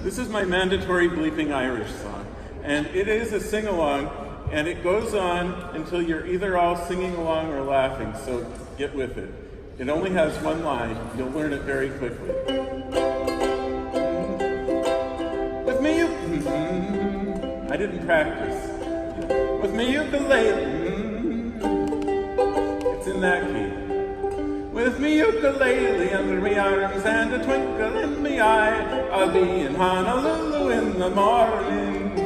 This is my mandatory bleeping Irish song. And it is a sing-along, and it goes on until you're either all singing along or laughing, so get with it. It only has one line. You'll learn it very quickly. With me, you... I didn't practice. With me ukulele. It's in that key. With me ukulele under me arms and a twinkle in me eye, I'll be in Honolulu in the morning.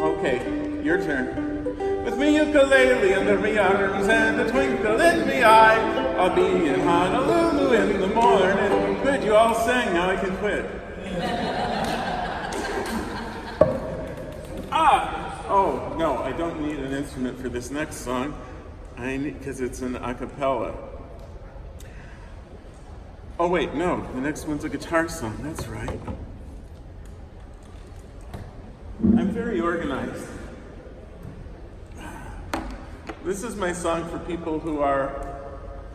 Okay, your turn. With me ukulele under me arms and a twinkle in me eye, I'll be in Honolulu in the morning. Good, you all sang, now I can quit. Oh, no, I don't need an instrument for this next song, because it's an a cappella. Oh wait, no, the next one's a guitar song, that's right. I'm very organized. This is my song for people who are,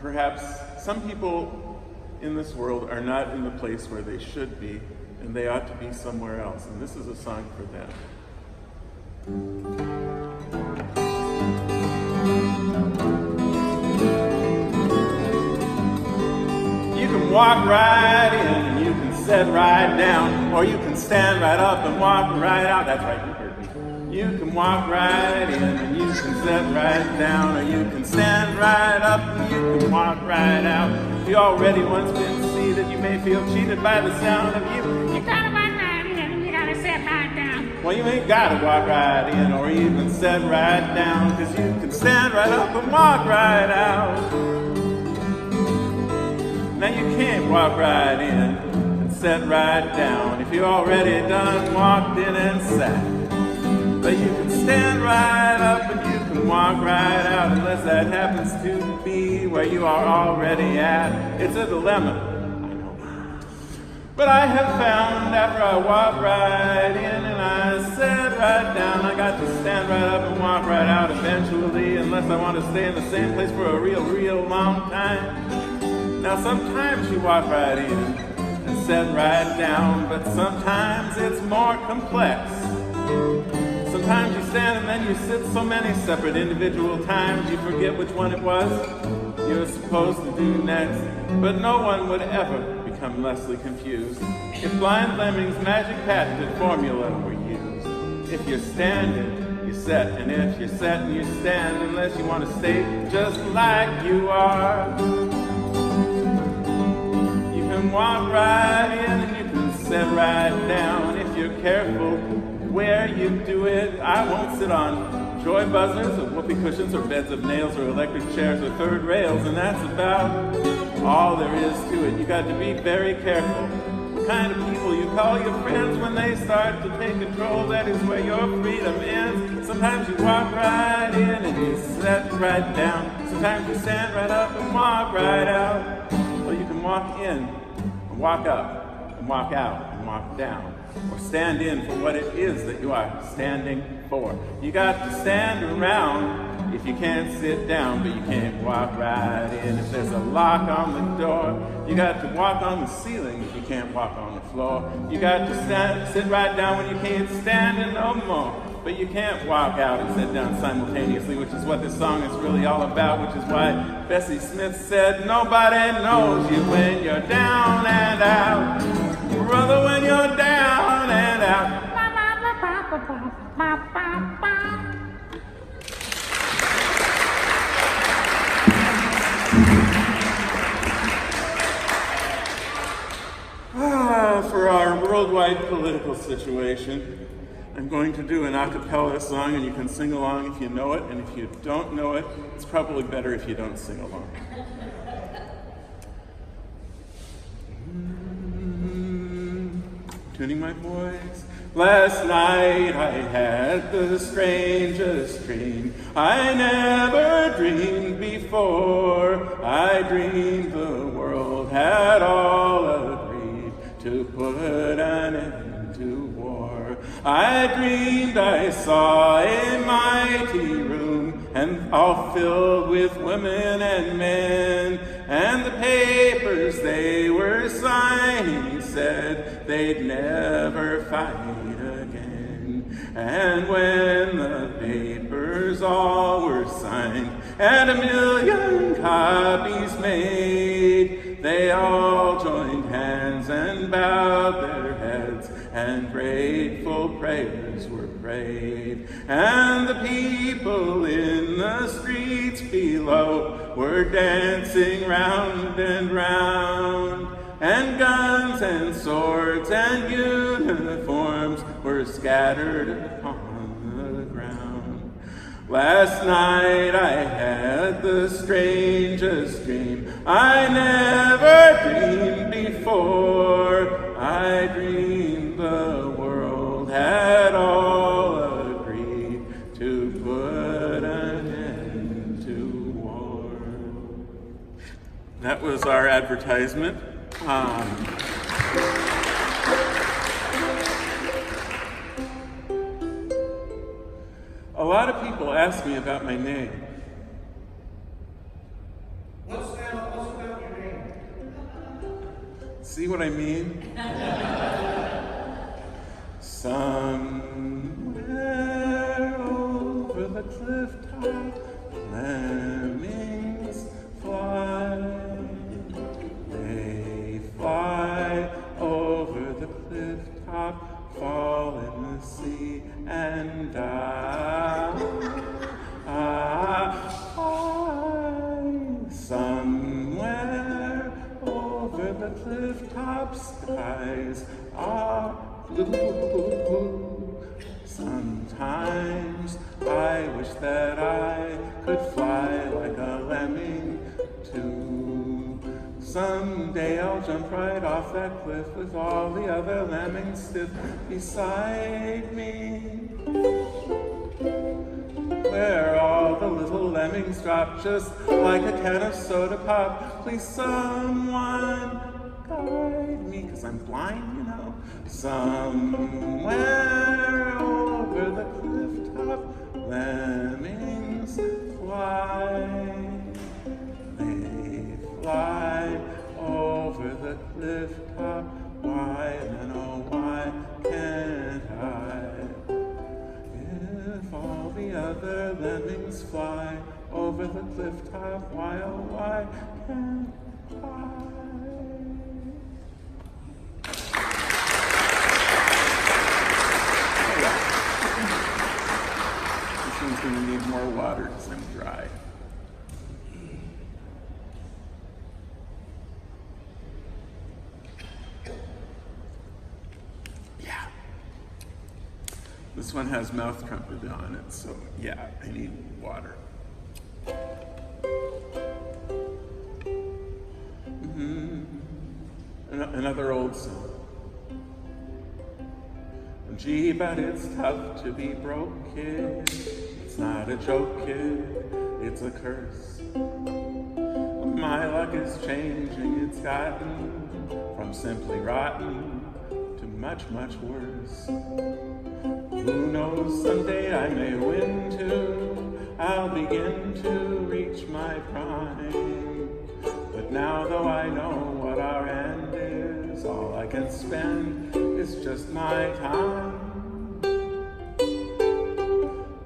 perhaps, some people in this world are not in the place where they should be, and they ought to be somewhere else, and this is a song for them. You can walk right in and you can sit right down, or you can stand right up and walk right out. That's right, you heard me. You can walk right in and you can sit right down, or you can stand right up and you can walk right out. If you already once been seated, you may feel cheated by the sound of you. You gotta walk right in and you gotta sit right down. Well, you ain't gotta walk right in or even sit right down, cause you can stand right up and walk right out. Now you can't walk right in and sit right down if you already done walked in and sat. But you can stand right up and you can walk right out, unless that happens to be where you are already at. It's a dilemma, I know. But I have found after I walk right in and I sit right down, I got to stand right up and walk right out eventually, unless I want to stay in the same place for a real long time. Now sometimes you walk right in and sit right down, but sometimes it's more complex. Sometimes you stand and then you sit so many separate individual times you forget which one it was you're supposed to do next. But no one would ever become lessly confused if blind Lemmings' magic patented formula were used. If you're standing, you sit, and if you're sitting, you stand, unless you want to stay just like you are. You can walk right in and you can sit right down if you're careful where you do it. I won't sit on joy buzzers or whoopee cushions or beds of nails or electric chairs or third rails, and that's about all there is to it. You got to be very careful what kind of people you call your friends when they start to take control. That is where your freedom ends. Sometimes you walk right in and you sit right down. Sometimes you stand right up and walk right out. Well, you can walk in and walk up and walk out and walk down, or stand in for what it is that you are standing for. You got to stand around if you can't sit down, but you can't walk right in if there's a lock on the door. You got to walk on the ceiling if you can't walk on the floor. You got to sit right down when you can't stand it no more. But you can't walk out and sit down simultaneously, which is what this song is really all about, which is why Bessie Smith said, nobody knows you when you're down and out. Brother, when you're down and out. For our worldwide political situation, I'm going to do an a cappella song, and you can sing along if you know it, and if you don't know it, it's probably better if you don't sing along. Tuning my voice. Last night I had the strangest dream I never dreamed before. I dreamed the world had all agreed to put an end to war. I dreamed I saw a mighty room, and all filled with women and men, and the papers they were signing said they'd never fight again. And when the papers all were signed and 1,000,000 copies made, they all joined hands and bowed their heads, and grateful prayers were prayed. And the people in the streets below were dancing round and round, and guns and swords and uniforms were scattered upon the ground. Last night I had the strangest dream I never dreamed before. I dreamed the world had all agreed to put an end to war. That was our advertisement. A lot of people ask me about my name. What's about your name? See what I mean? Somewhere over the cliff top, lemmings fly. They fly over the cliff top, fall in the sea and die. Somewhere over the cliff top, skies are blue. Sometimes I wish that I could fly like a lemming too. Someday I'll jump right off that cliff with all the other lemmings stiff beside me, where all the little lemmings drop just like a can of soda pop. Please someone guide me, 'cause I'm blind, you know. Somewhere over the cliff top, lemmings fly. They fly over the cliff top. Why then, oh why can't I? If all the other lemmings fly over the cliff top, why oh why can't I? This one's going to need more water because I'm dry. Yeah. This one has mouth trumpet on it, so yeah, I need water. Another old song. Gee, but it's tough to be broke, kid. It's not a joke, kid. It's a curse. My luck is changing. It's gotten from simply rotten to much, much worse. Who knows, someday I may win too. I'll begin to reach my prime. But now, though I know what our end is, all I can spend is just my time.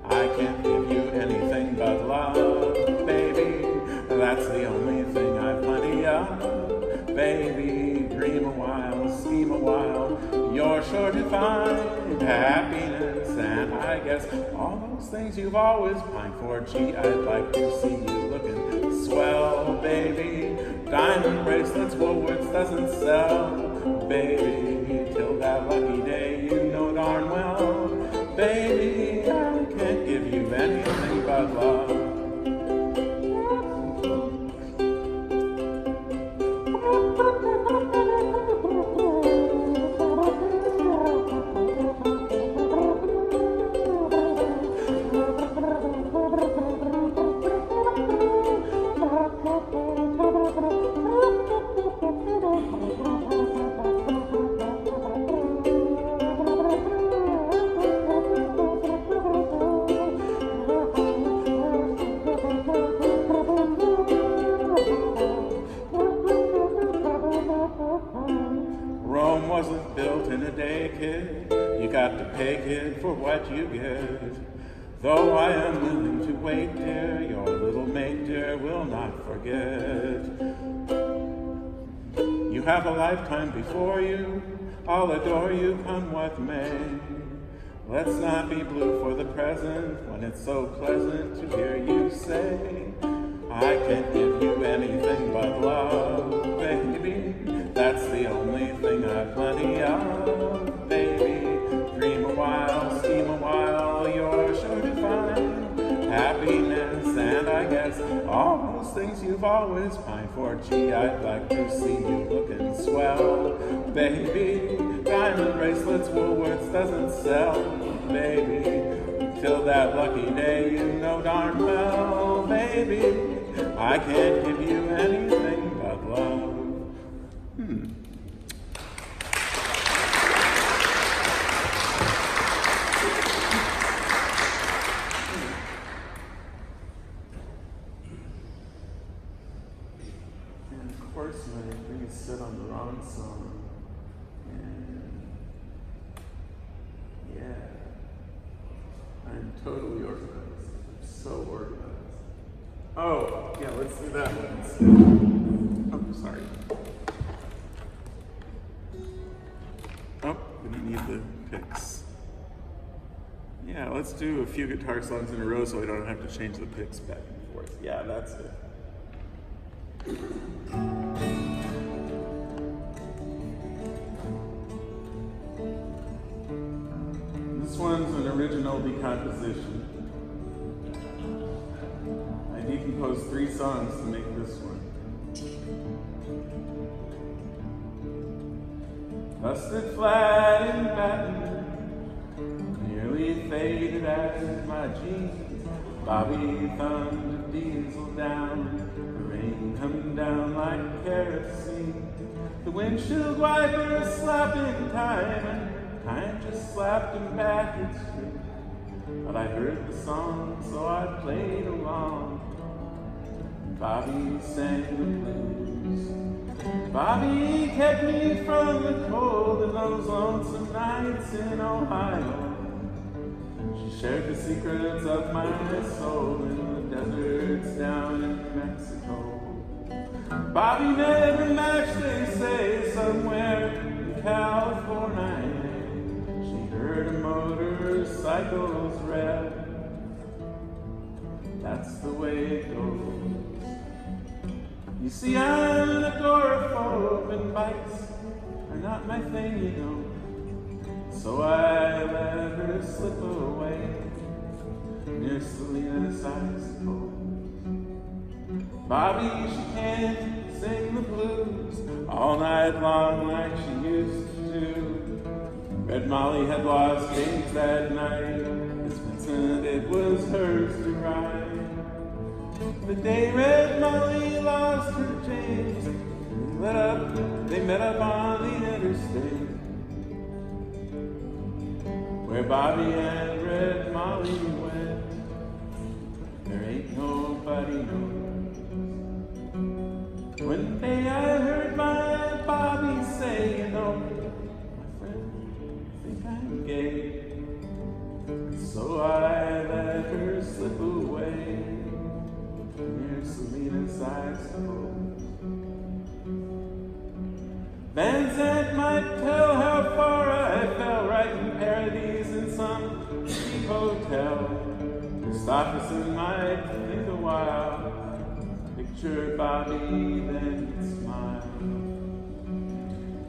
I can't give you anything but love, baby. That's the only thing I've plenty of. Baby, dream a while, scheme a while. You're sure to find happiness, and I guess all those things you've always pined for. Gee, I'd like to see you looking swell, baby. Diamond bracelets, Woolworths doesn't sell, baby. Till that lucky day, you know darn well, baby, I can't give you anything but love. hey kid, you got to pay, kid, for what you get. Though I am willing to wait, dear, your little mate, dear, will not forget. You have a lifetime before you, I'll adore you, come what may. Let's not be blue for the present, when it's so pleasant to hear you say, I can't give you anything but love, baby. That's the only thing I've plenty of, baby. Dream a while, scheme a while, you're sure to find happiness, and I guess all those things you've always pined for. Gee, I'd like to see you looking swell, baby. Diamond bracelets, Woolworths doesn't sell, baby. Till that lucky day, you know darn well, baby, I can't give you anything but love. And of course, when you sit on the wrong song, and yeah, I'm totally organized. I'm so organized. Oh, yeah, let's do that one instead. Oh, sorry. Oh, we didn't need the picks. Yeah, let's do a few guitar songs in a row so we don't have to change the picks back and forth. Yeah, that's it. This one's an original decomposition. I decomposed 3 songs to make this one. Busted flat in Baton, nearly faded as my jeans. Bobby thumbed a diesel down, the rain come down like kerosene. The windshield wipers slapping time, and time just slapped him back in street. But I heard the song, so I played along. Bobby sang the blues. Bobby kept me from the cold in those lonesome nights in Ohio. She shared the secrets of my soul in the deserts down in Mexico. Bobby never matched, they say, somewhere in California. She heard a motorcycle's rev. That's the way it goes. You see, I'm an agoraphobe, and bikes are not my thing, you know. So I let her slip away near Salinas, I suppose. Bobby, she can't sing the blues all night long like she used to do. Red Molly had lost James that night. Miss Vincent, it was hers to ride. The day Red Molly lost her James, they met up on the interstate, where Bobby and Red Molly went. There ain't nobody knows. One day I heard my Bobby say, you know, my friend, I think I'm gay. So I let her slip away near Salinas, I suppose. Van Zandt might tell how far I fell, right in Paradise in some cheap hotel. Christopherson might think a while, picture Bobby, then he'd smile.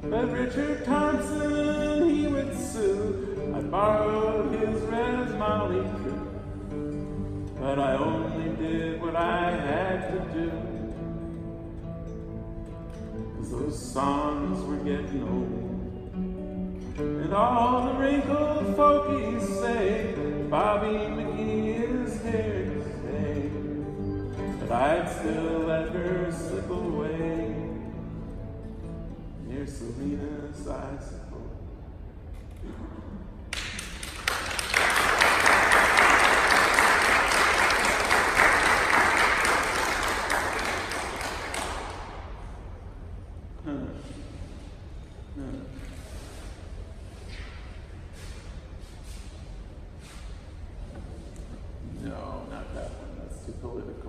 But Richard Thompson, he would sue. I borrowed his Res Molly crew, but I only did what I had to do. 'Cause those songs were getting old, and all the wrinkled folkies say Bobby McGee is here to stay. But I'd still let her slip away near Salinas, I suppose.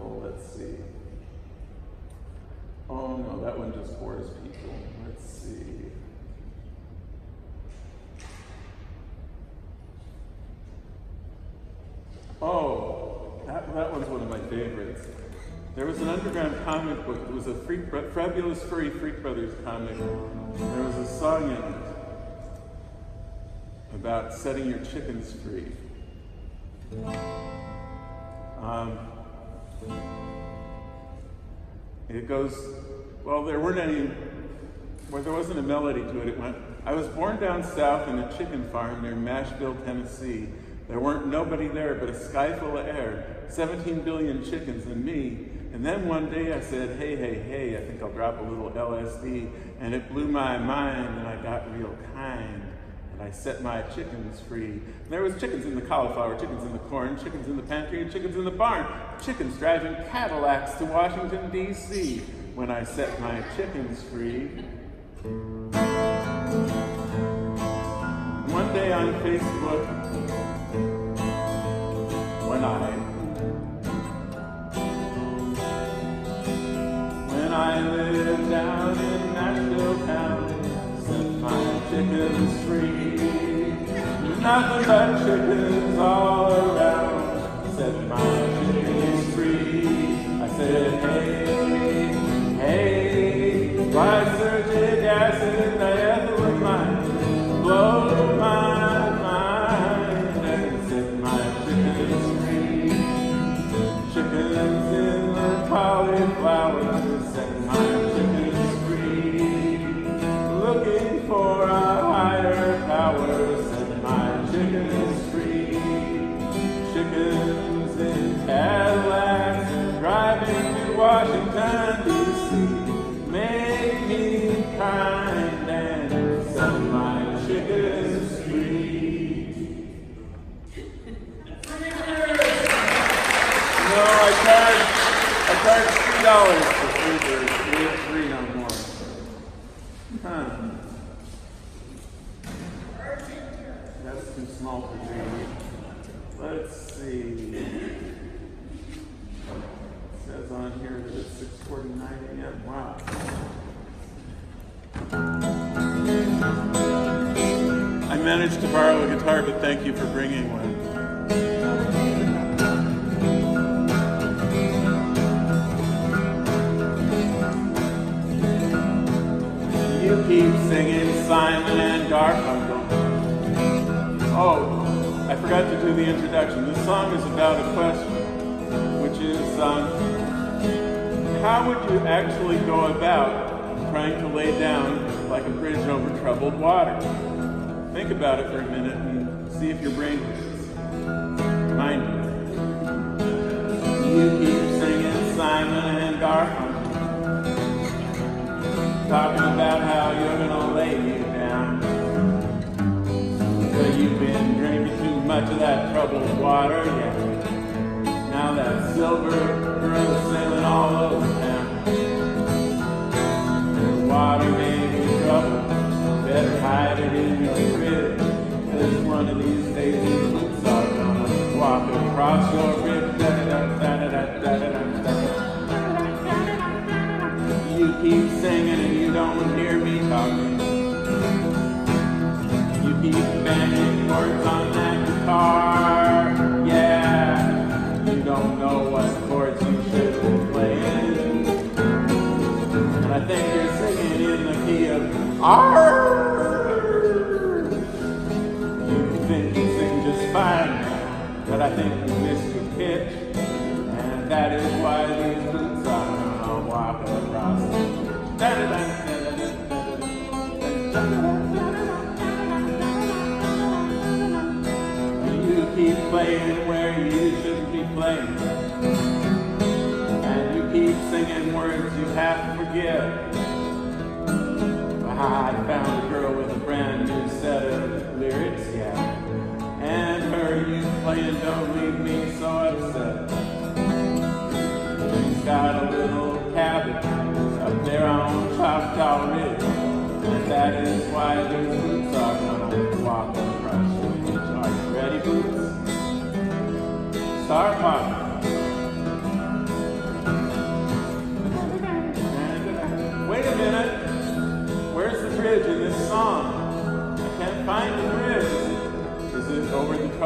people. Let's see. Oh no, that one just bores people. Let's see. Oh, that one's one of my favorites. There was an underground comic book. It was a Fabulous Furry Freak Brothers comic. There was a song in it about setting your chickens free. It goes, well, there wasn't a melody to it. It went, I was born down south in a chicken farm near Nashville, Tennessee. There weren't nobody there but a sky full of air, 17 billion chickens and me. And then one day I said, hey, hey, hey, I think I'll drop a little LSD. And it blew my mind and I got real kind. And I set my chickens free. And there was chickens in the cauliflower, chickens in the corn, chickens in the pantry, and chickens in the barn. Chickens driving Cadillacs to Washington, D.C. when I set my chickens free. One day on Facebook, when I lived down in Nashville town, set my chickens free. Nothing but chickens all around, set my chickens free. I said, hey, hey, lysergic acid, diethylamide, blow my mind, and set my chickens free. Chickens in the cauliflower, set my chickens free. Looking for a higher power, set my chickens free. Chickens in Cadillacs, driving to Washington, D.C. Make me kind and set my chickens free. No, I charge $3 for Freebirds. We have free no more. Huh. That's too small for me. Let's see. It says on here that it's 6:49 a.m. Wow. I managed to borrow a guitar, but thank you for bringing one. You keep singing Simon and Garfunkel. Oh, I forgot to do the introduction. This song is about a question, which is, how would you actually go about trying to lay down like a bridge over troubled water? Think about it for a minute and see if your brain works. Mine does. You keep singing Simon and Garfunkel, talking about how you're gonna lay you down. So you've been drinking too much of that troubled water, yeah. Now that silver girl's sailing all over town. The water may be trouble, better hide it in your rib. Cause one of these days these boots are gonna walk across your rib. You keep singing and you don't hear me talking. You keep banging chords on that guitar. Yeah, you don't know what chords you should be playing. And I think you're singing in the key of R. You think you sing just fine, but I think you missed your pitch. And that is why these boots are gonna walk across. You keep playing where you shouldn't be playing, and you keep singing words you have to forget. I found a girl with a brand new set of lyrics, yeah, and her you playing Don't Leave Me So Upset. She's got a little cabin up there on Choctaw Ridge, and that is why these boots are gonna walk across your beach. Are you ready, boots? Start walking.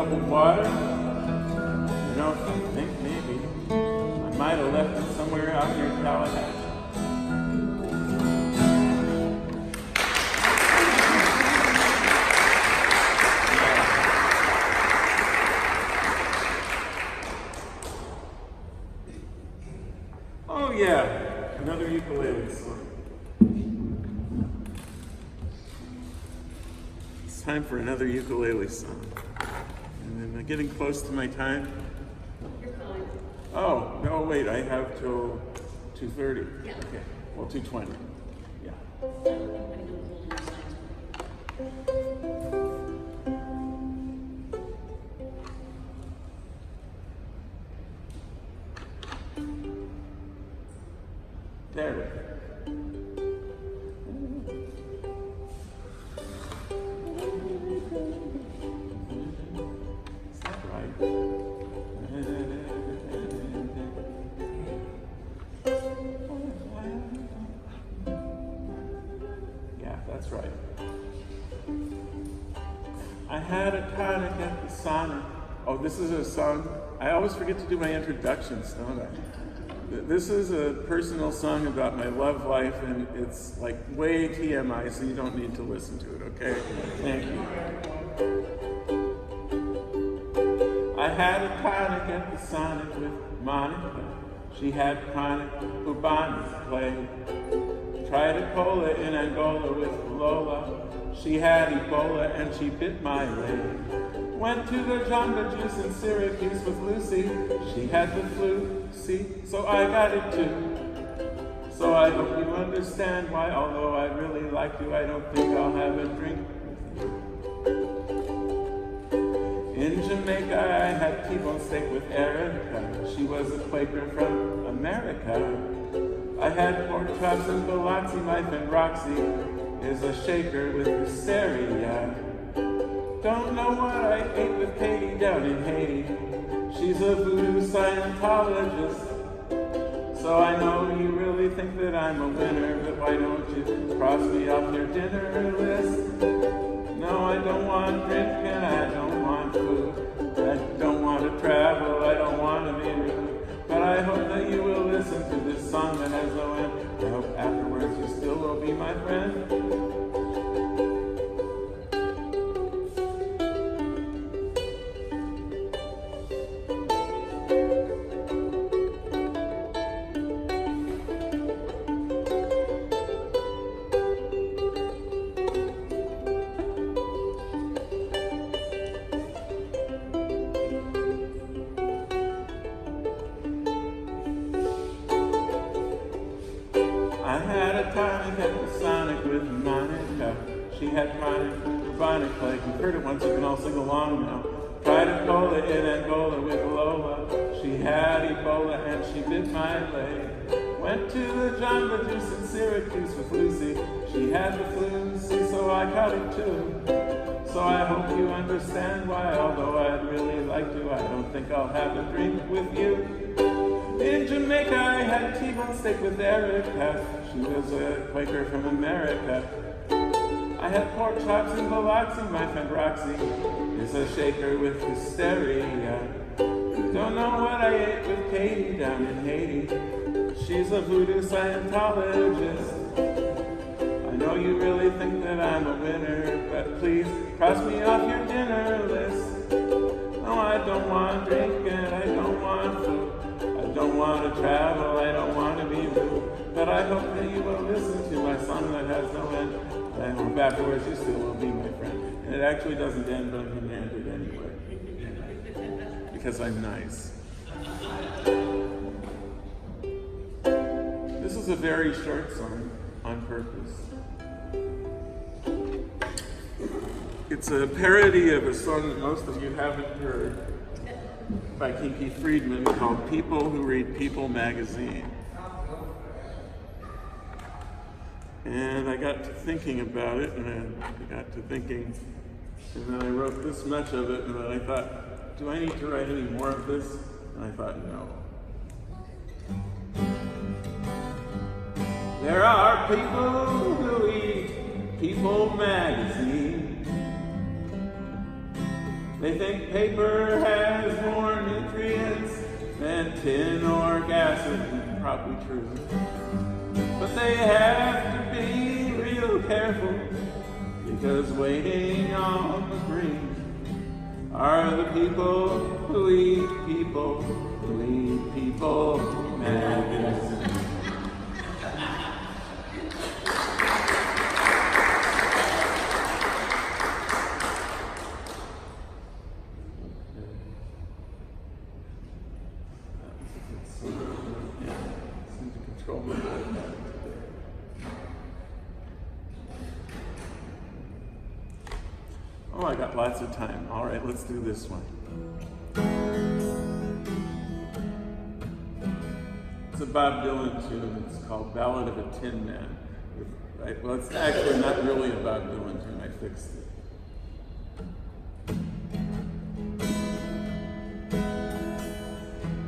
cup of water? You know, I think maybe I might have left it somewhere out near Tallahatchie. Oh yeah, another ukulele song. It's time for another ukulele song. And am I getting close to my time? You're fine. Oh, no, wait, I have till 2:30. Yeah. Okay, well, 2:20. Yeah. I don't think I know the whole signs. There we go. Is that right? Yeah, that's right. I had a tonic at the Sonic. Oh, this is a song. I always forget to do my introductions, don't I? This is a personal song about my love life, and it's like way TMI, so you don't need to listen to it, okay? Thank you. I had a tonic at the Sonic with Monica. She had chronic bubonic plague. Tried a cola in Angola with Lola. She had Ebola and she bit my leg. Went to the Jamba Juice in Syracuse with Lucy. She had the flu, see, so I got it too. So I hope you understand why, although I really like you, I don't think I'll have a drink with you. In Jamaica, I had T-bone steak with Erica. She was a Quaker from America. I had pork chops and Biloxi. My friend Roxy is a shaker with hysteria. Don't know what I ate with Katie down in Haiti. She's a voodoo Scientologist. So I know you really think that I'm a winner, but why don't you cross me off your dinner list? No, I don't want drink and I don't want food. I don't want to travel, I don't want to be rude. But I hope that you will listen to this song that has no end. I hope afterwards you still will be my friend. I had a tonic at the Sonic with Monica. She had chronic bubonic plague. You've heard it once, you can all sing along now. Tried a cola in Angola with Lola. She had Ebola and she bit my leg. Went to the Jamba Juice in Syracuse with Lucy. She had the flu, see, so I caught it too. So I hope you understand why, although I'd really like to, I don't think I'll have a drink with you. In Jamaica, I had T-bone steak with Erica. She was a Quaker from America. I had pork chops in Biloxi. My friend Roxy is a shaker with hysteria. Don't know what I ate with Katie down in Haiti. She's a voodoo Scientologist. I know you really think that I'm a winner, but please cross me off your dinner list. No, I don't want drink and I don't want food. I don't want to travel, I don't want to be rude. But I hope that you will listen to my song that has no end. I hope afterwards you still will be my friend. And it actually doesn't end, but I'm going to end it anyway. Because I'm nice. This is a very short song on purpose. It's a parody of a song that most of you haven't heard by Kiki Friedman called People Who Read People magazine. And I got to thinking about it, and I got to thinking, and then I wrote this much of it, and then I thought, do I need to write any more of this? And I thought, no. There are people who read People magazine, They think paper has more nutrients than tin or gasoline, probably true. But they have to be real careful, because waiting on the green are the people who eat people, who eat people magazine. Oh, I got lots of time. All right, let's do this one. It's a Bob Dylan tune. It's called Ballad of a Tin Man. Right? Well, it's actually not really a Bob Dylan tune. I fixed it.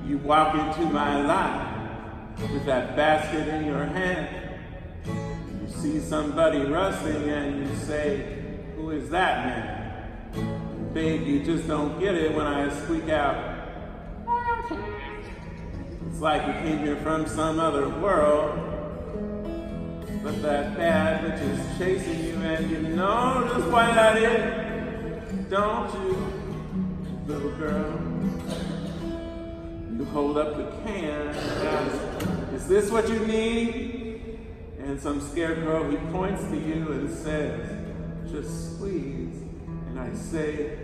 You walk into my life with that basket in your hand. You see somebody rustling and you say, "Who is that man?" Babe, you just don't get it when I squeak out. It's like you came here from some other world. But that bad bitch is chasing you, and you know just why that is, don't you, little girl? You hold up the can and ask, "Is this what you need?" And some scarecrow, he points to you and says, "Just squeeze." And I say,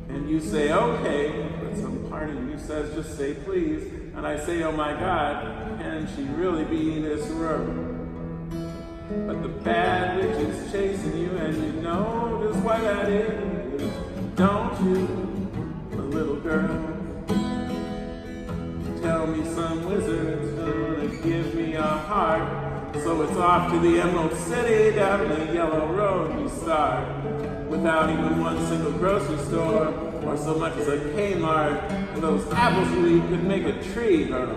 and you say, "Okay," but some part of you says, "Just say please." And I say, "Oh my God, can she really be in this room?" But the bad witch is chasing you, and you know just why that is, don't you, the little girl? Tell me some wizard's gonna give me a heart, so it's off to the Emerald City, down the yellow road we start, without even one single grocery store, or so much as a Kmart, and those apples you eat could make a tree hurl.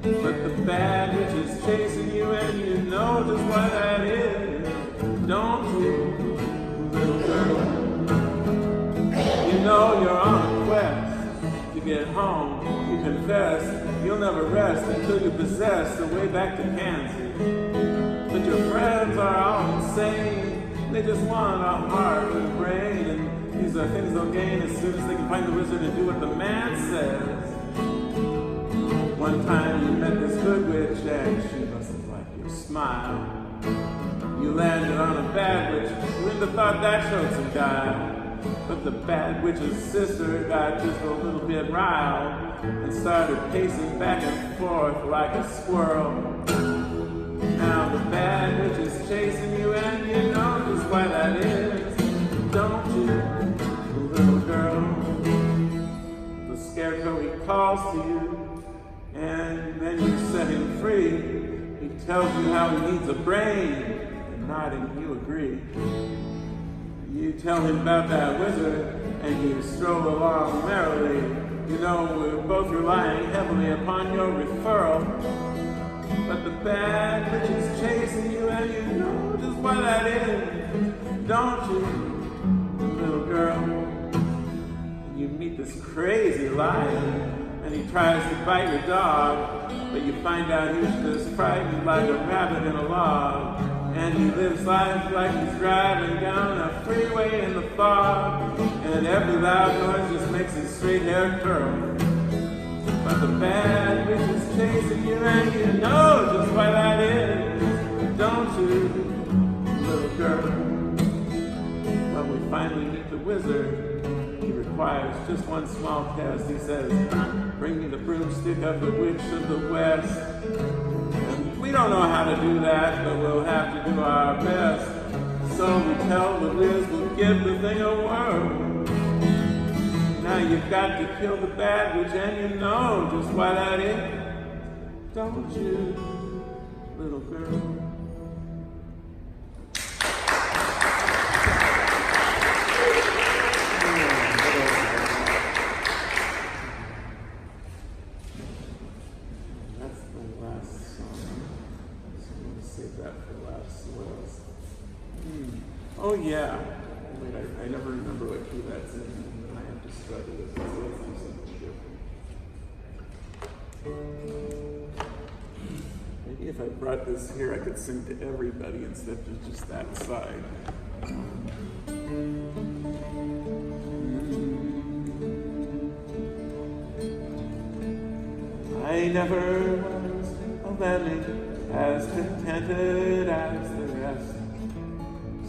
But the bad witch is chasing you, and you know just why that is, don't you, little girl? You know you're on a quest to get home. You confess you'll never rest until you possess the way back to Kansas. But your friends are all insane. They just want a heart and a brain, and these are things they'll gain as soon as they can find the wizard and do what the man says. One time you met this good witch, and she must have liked your smile. You landed on a bad witch, you wouldn't have thought that showed some guile. But the bad witch's sister got just a little bit riled and started pacing back and forth like a squirrel. Now the bad witch is chasing you, and you know just why that is, don't you, little girl? The scarecrow, he calls to you, and then you set him free. He tells you how he needs a brain, and nodding, you agree. You tell him about that wizard, and you stroll along merrily. You know we're both relying heavily upon your referral. But the bad witch is chasing you, and you know just why that is, don't you, little girl? And you meet this crazy lion, and he tries to bite your dog, but you find out he's just frightened like a rabbit in a log. And he lives life like he's driving down a freeway in the fog, and every loud noise just makes his straight hair curl. But the bad witch is chasing you, and you know just why that is, don't you, little girl? When we finally meet the wizard, he requires just one small test. He says, "Bring me the broomstick of the witch of the west." And we don't know how to do that, but we'll have to do our best. So we tell the Wiz we'll give the thing a whirl. Now you've got to kill the bad witch, and you know just why that is, don't you, little girl? Oh yeah, Wait, I never remember what key that's in. I have to struggle with it, so let's do something different. Maybe if I brought this here, I could sing to everybody instead of just that side. I never was a lemming, as contented as the rest.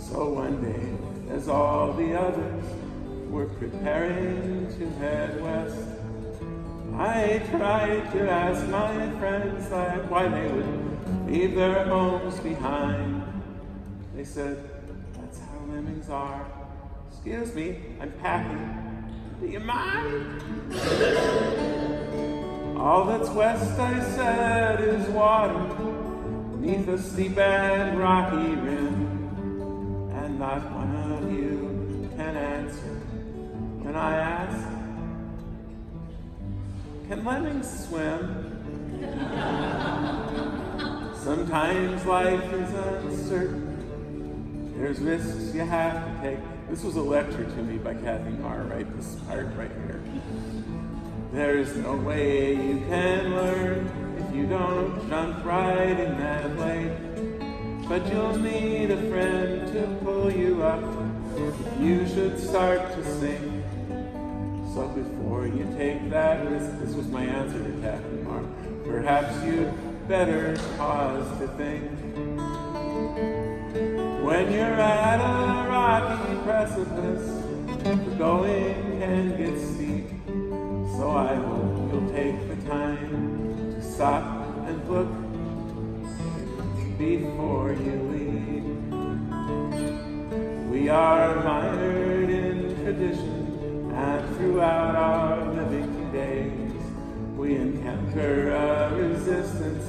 So one day, as all the others were preparing to head west, I tried to ask my friends why they would leave their homes behind. They said, that's how lemmings are. Excuse me, I'm packing. Do you mind? All that's west, I said, is water, neath a steep and rocky rim. And not one of you can answer when I ask, can lemmings swim? Sometimes life is uncertain. There's risks you have to take. This was a lecture to me by Kathy Marr, right? This part right here. There's no way you can learn if you don't jump right in that lake. But you'll need a friend to pull you up if you should start to sink. So before you take that risk, this was my answer to Kathy Marr, perhaps you'd better pause to think. When you're at a rocky precipice, the going can get steep. So I hope you'll take the time to stop and look before you leave. We are mired in tradition, and throughout our living days, we encounter a resistance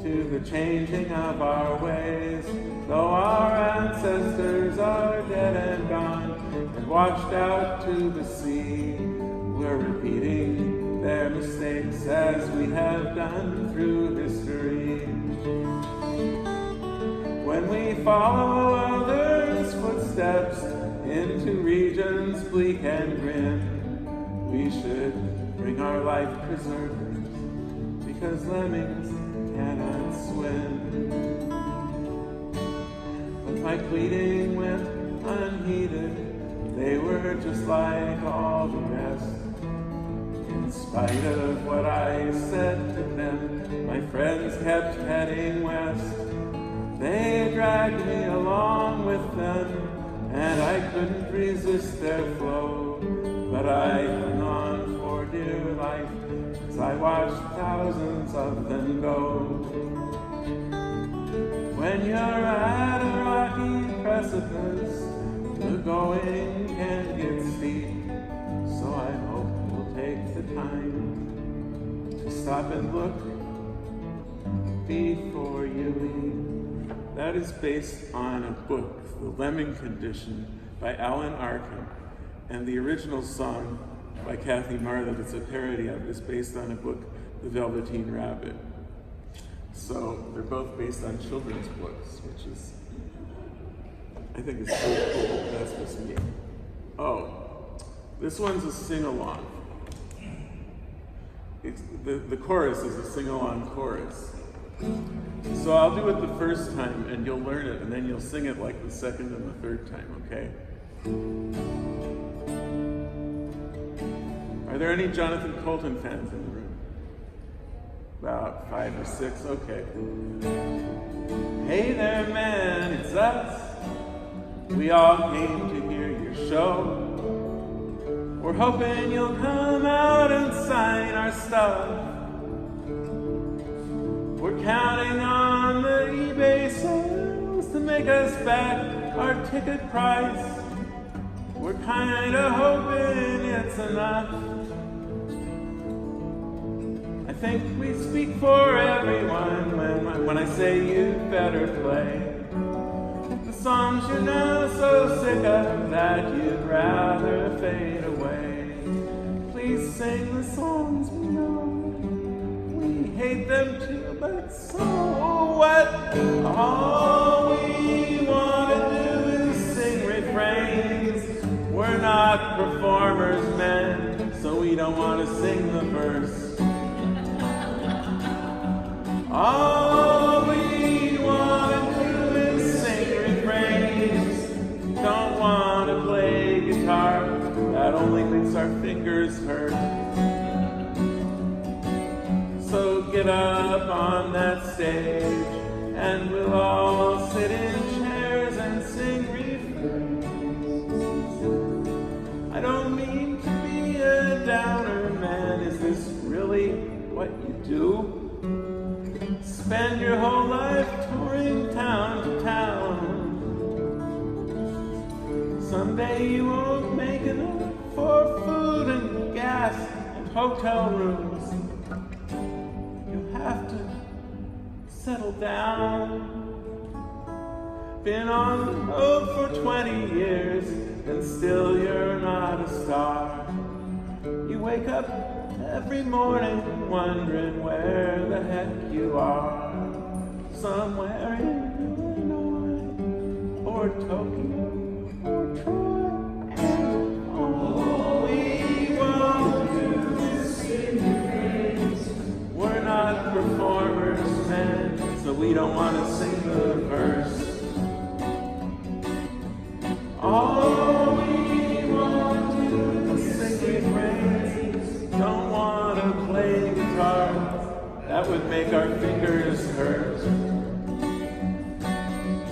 to the changing of our ways. Though our ancestors are dead and gone and washed out to the sea, we're repeating their mistakes as we have done through history. When we follow others' footsteps into regions bleak and grim, we should bring our life preservers, because lemmings cannot swim. But my pleading went unheeded. They were just like all the rest. In spite of what I said to them, my friends kept heading west. They dragged me along with them, and I couldn't resist their flow. But I hung on for dear life as I watched thousands of them go. When you're at a rocky precipice, the going can get steep. So I hope you'll take the time to stop and look before you leave. That is based on a book, The Lemming Condition, by Alan Arkin. And the original song by Kathy Marr that it's a parody of is based on a book, The Velveteen Rabbit. So they're both based on children's books, which is, I think it's so cool. That's just me. Oh, this one's a sing-along. The chorus is a sing-along chorus. So I'll do it the first time and you'll learn it, and then you'll sing it like the second and the third time, okay? Are there any Jonathan Coulton fans in the room? About 5 or 6, okay. Hey there, man, it's us. We all came to hear your show. We're hoping you'll come out and sign our stuff. We're counting on the eBay sales to make us back our ticket price. We're kinda hoping it's enough. I think we speak for everyone when I say you'd better play the songs you're now so sick of that you'd rather fade away. Please sing the songs we know. We hate them too, but so what? All we want to do is sing refrains We're not performers, men, so we don't want to sing the verse. All we want to do is sing refrains. Don't want to play guitar, that only makes our fingers hurt. So get up on that stage, and we'll all sit in chairs and sing refrains. I don't mean to be a downer, man. Is this really what you do? Spend your whole life touring town to town. Someday you won't make enough for food and gas and hotel rooms. You'll have to settle down. Been on the road for 20 years and still you're not a star. You wake up every morning wondering where the heck you are. Somewhere in Illinois or Tokyo or Troy. And all we want to do is sing your praise. We're not performers, men, so we don't want to sing the verse. All we want to do is sing refrains. Don't want to play guitar, that would make our fingers hurt.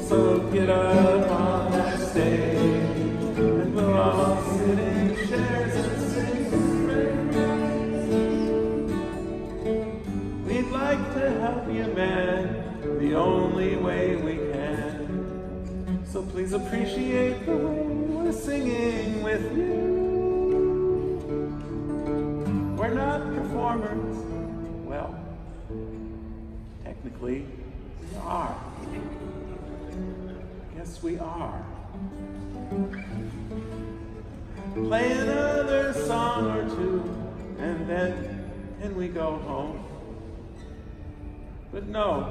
So get up on that stage, and we'll all sit in chairs and sing refrains. We'd like to help you, man, the only way we can. So please appreciate the way we're singing with you. We're not performers. Well, technically, we are. Yes, we are. Play another song or two, and then we go home. But no,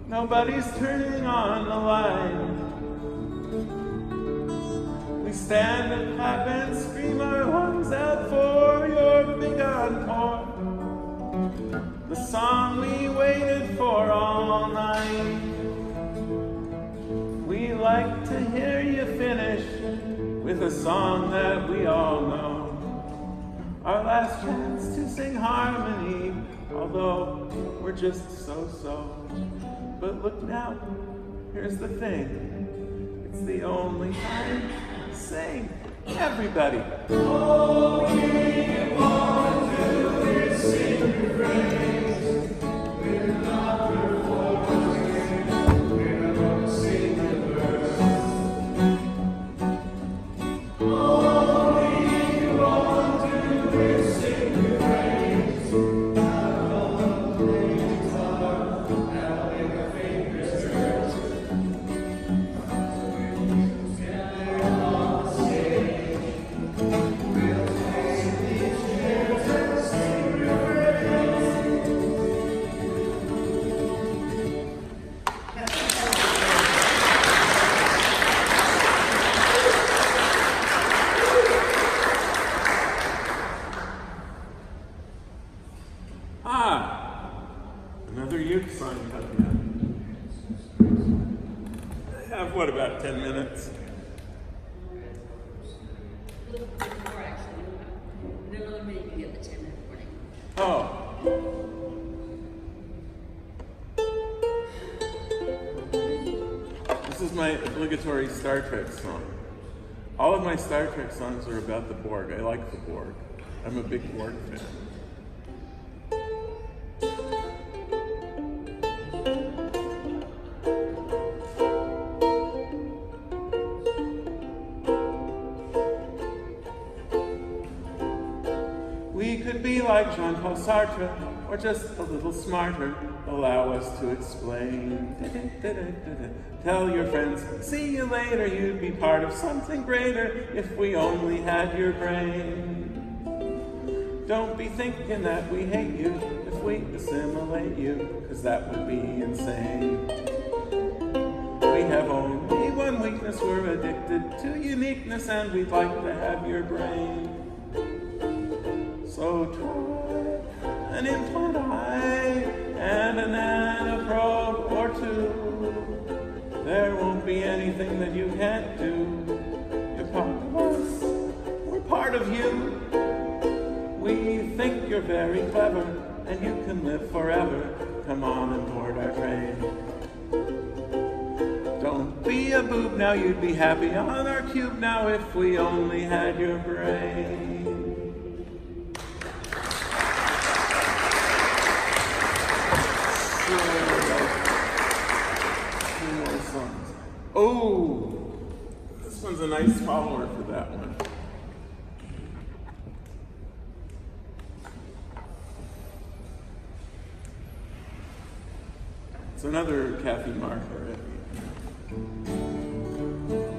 nobody's turning on the line. We stand and clap and scream our lungs out for your big encore. The song we waited for all night. We like to hear you finish with a song that we all know. Our last chance to sing harmony, although we're just so-so. But look now, here's the thing. It's the only time to sing. Everybody. All we want to do is sing refrains. We're not performers. We're not going to sing the verse. All we want to do is sing refrains. I don't want to play guitar. That'll make our fingers hurt. Get there on the stage. We'll take these chairs and sing refrains. Another youth song coming up. I have, what, about 10 minutes? More actually. In another minute, you get the 10-minute warning. Oh. This is my obligatory Star Trek song. All of my Star Trek songs are about the Borg. I like the Borg. I'm a big Borg fan. We could be like Jean-Paul Sartre, or just a little smarter. Allow us to explain. Tell your friends, see you later. You'd be part of something greater if we only had your brain. Don't be thinking that we hate you if we assimilate you, 'cause that would be insane. We have only one weakness uniqueness, we're addicted to uniqueness, and we'd like to have your brain. So try an implant eye and a nanoprobe or two. There won't be anything that you can't do. You're part of us, we're part of you. We think you're very clever, and you can live forever. Come on and board our train. Don't be a boob now, you'd be happy on our cube now if we only had your brain. Two more songs. Oh, this one's a nice follower for that one. It's another Kathy Marr parody.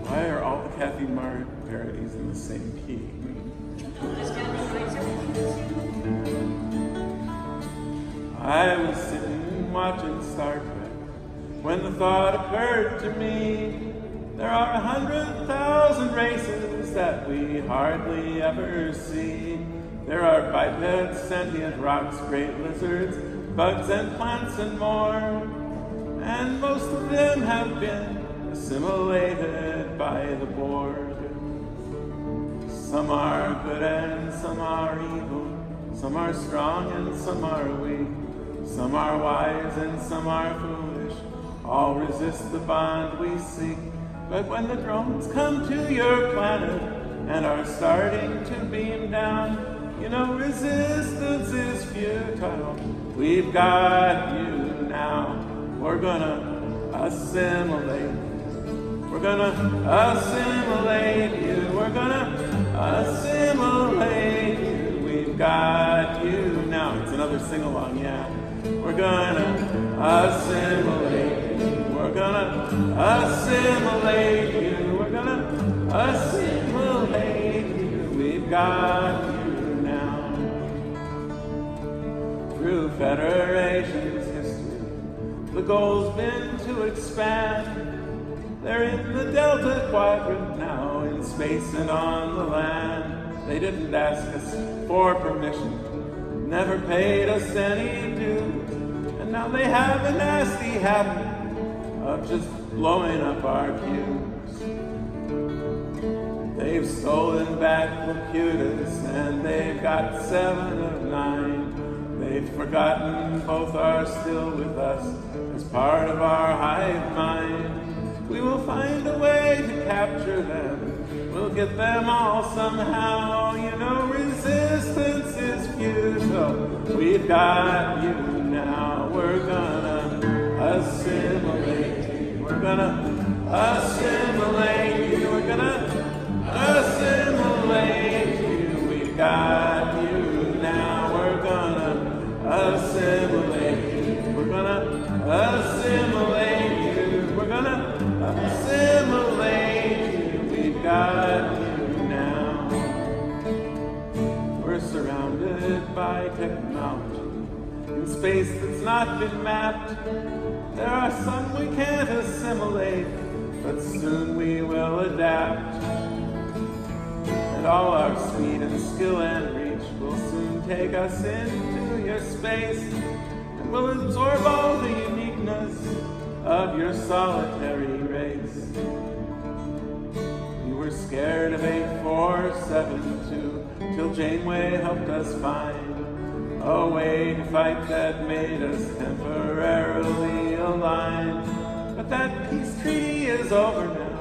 Why are all the Kathy Marr parodies in the same key? I was sitting watching Star Trek when the thought occurred to me, there are 100,000 races that we hardly ever see. There are bipeds, sentient rocks, great lizards, bugs and plants and more. And most of them have been assimilated by the Borg. Some are good and some are evil. Some are strong and some are weak. Some are wise and some are foolish. All resist the bond we seek. But when the drones come to your planet and are starting to beam down, you know resistance is futile. We've got you now. We're gonna assimilate. We're gonna assimilate you. We're gonna assimilate you. We've got you now. It's another sing-along, yeah. We're gonna assimilate you. We're gonna assimilate you. We're gonna assimilate you. We've got you now. Through federations history, the goal's been to expand. They're in the Delta Quadrant now, in space and on the land. They didn't ask us for permission, never paid us any dues, and now they have a nasty habit of just blowing up our cubes. They've stolen back Locutus, and they've got 7 of 9. They've forgotten both are still with us as part of our hive mind. We will find a way to capture them. We'll get them all somehow. You know resistance is futile. We've got you now. We're gonna assimilate you. We're gonna assimilate you. We're gonna assimilate you. We've got you now. We're gonna assimilate you. We're gonna assimilate you. We're gonna assimilate you. We've got you now. We're surrounded by technology in space that's not been mapped. There are some we can't assimilate, but soon we will adapt. And all our speed and skill and reach will soon take us into your space, and we'll absorb all the uniqueness of your solitary race. We were scared of 8472 till Janeway helped us find a way to fight that made us temporarily aligned. But that peace treaty is over now,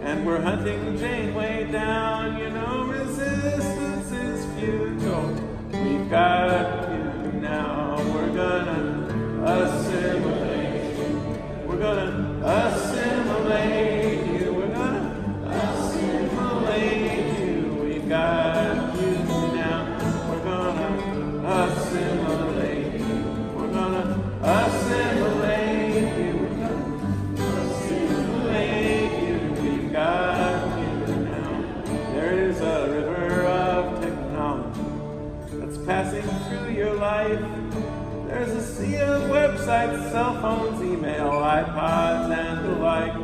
and we're hunting Janeway down. You know resistance is futile. We've got you now. We're gonna assimilate you. We're gonna assimilate you. We're gonna assimilate you. We've got you now. We're gonna assimilate you. We're gonna assimilate you. We're gonna assimilate you. We've got you now. There is a river of technology that's passing through your life. There's a sea of websites, cell phones, email, iPods, and the like.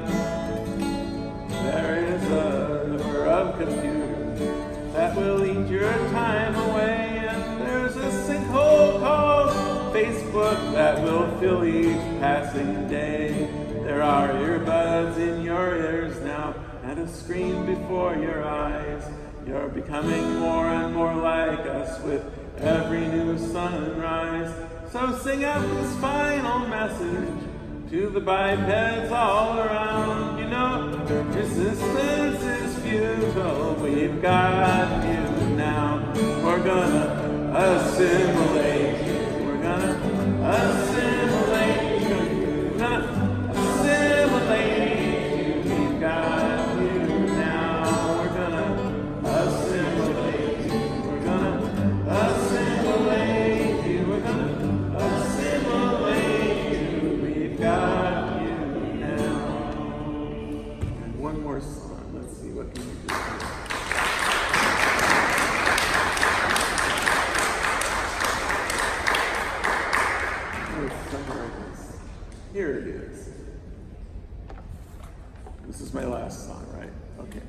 There is a number of computers that will eat your time away, and there's a sinkhole called Facebook that will fill each passing day. There are earbuds in your ears now and a screen before your eyes. You're becoming more and more like us with every new sunrise. So sing out this final message to the bipeds all around. You know, resistance is futile. We've got you now. We're gonna assimilate you. We're gonna assimilate you. We're gonna assimilate you. We've got you now. We're gonna assimilate you. We're gonna assimilate you. We're gonna assimilate you. We've got you now. And one more song. Let's see what can we do here. Here it is. This is my last song, right? Okay.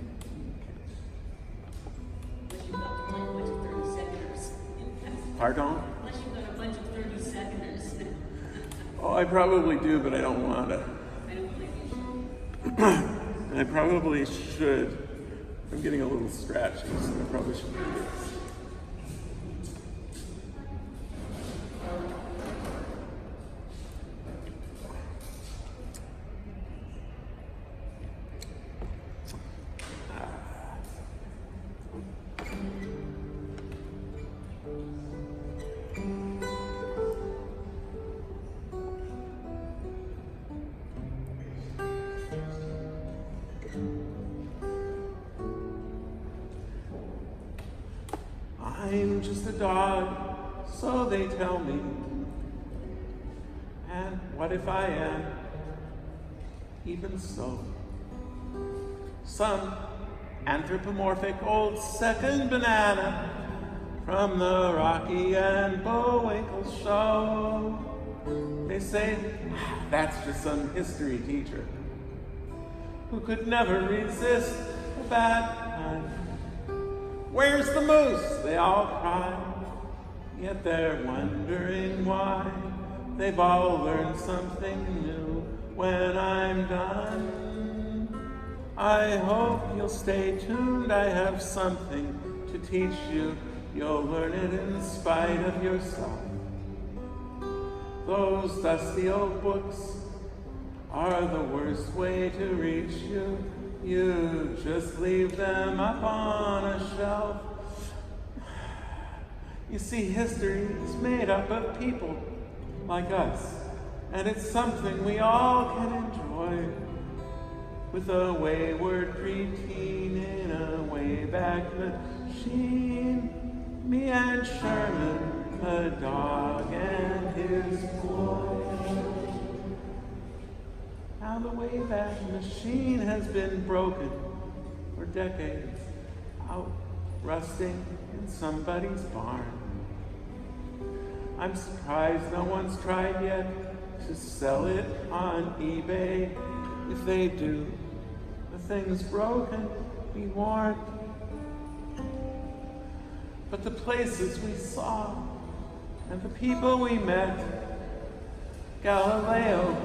Unless you've got like a bunch of 30 seconds. Pardon? Unless you've got a bunch of 30 seconds. Oh, I probably do, but I don't want to. I don't think you should. I probably should. I'm getting a little scratchy, so I probably should do this. I'm just a dog, so they tell me. And what if I am? Even so. Some anthropomorphic old second banana from the Rocky and Bullwinkle show. They say that's just some history teacher who could never resist a bad pun. Where's the moose? They all cry, yet they're wondering why. They've all learned something new when I'm done. I hope you'll stay tuned. I have something to teach you. You'll learn it in spite of yourself. Those dusty old books are the worst way to reach you. You just leave them up on a shelf. You see, history is made up of people like us, and it's something we all can enjoy. With a wayward preteen in a wayback machine, me and Sherman, a dog and his boy. Now the Wayback Machine has been broken for decades, out rusting in somebody's barn. I'm surprised no one's tried yet to sell it on eBay. If they do, the thing's broken, be warned. But the places we saw and the people we met, Galileo,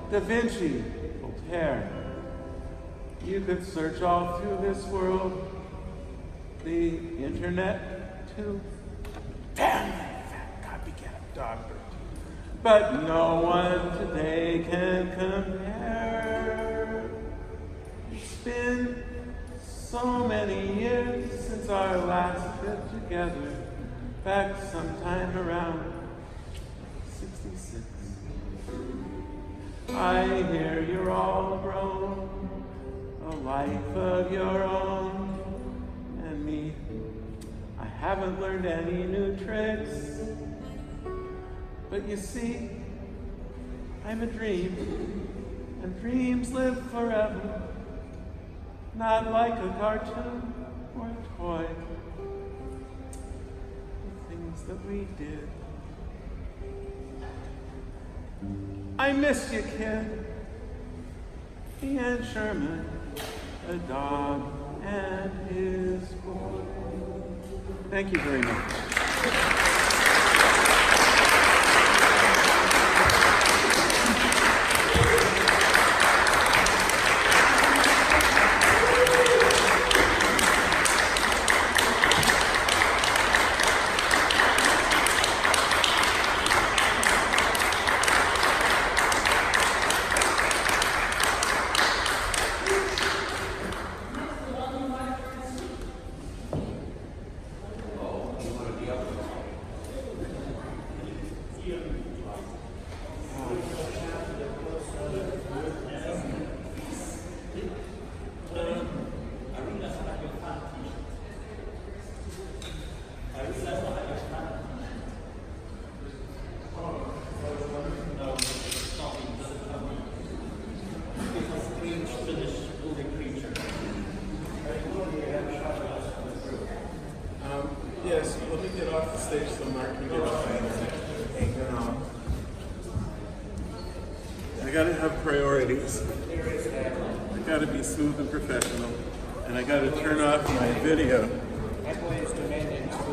Da Vinci, Voltaire. You could search all through this world, the internet too. Damn that fat copycat dog bird. But no one today can compare. It's been so many years since our last trip together, back sometime around 66. I hear you're all grown, a life of your own, and me, I haven't learned any new tricks. But you see, I'm a dream, and dreams live forever, not like a cartoon or a toy. The things that we did. I miss you, kid. Me and Sherman, a dog and his boy. Thank you very much. Yes, let me get off the stage so Mark can get off. I gotta have priorities. I gotta be smooth and professional. And I gotta turn off my video. That way is demanding.